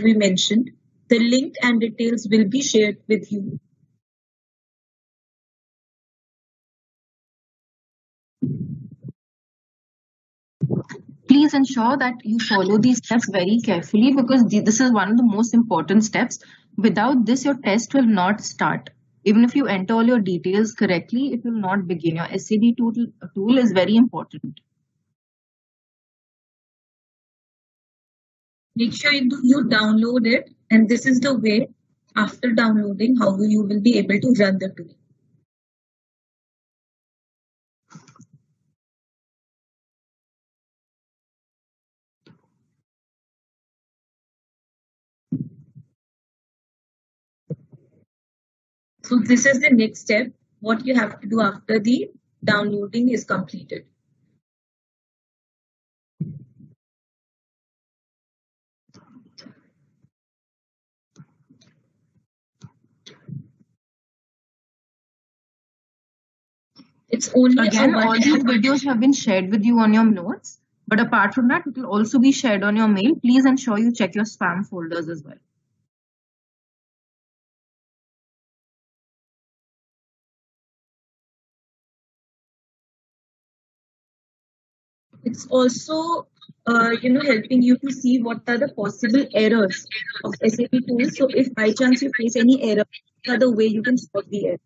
we mentioned, the link and details will be shared with you. Please ensure that you follow these steps very carefully because this is one of the most important steps. Without this, your test will not start. Even if you enter all your details correctly, it will not begin. Your SAB tool is very important. Make sure you download it, and this is the way after downloading how you will be able to run the tool. So this is the next step. What you have to do after the downloading is completed. It's only Again, all these videos have been shared with you on your notes, but apart from that, it will also be shared on your mail. Please ensure you check your spam folders as well. It's also helping you to see what are the possible errors of SAP tools. So if by chance you face any error, what are the way you can solve the error.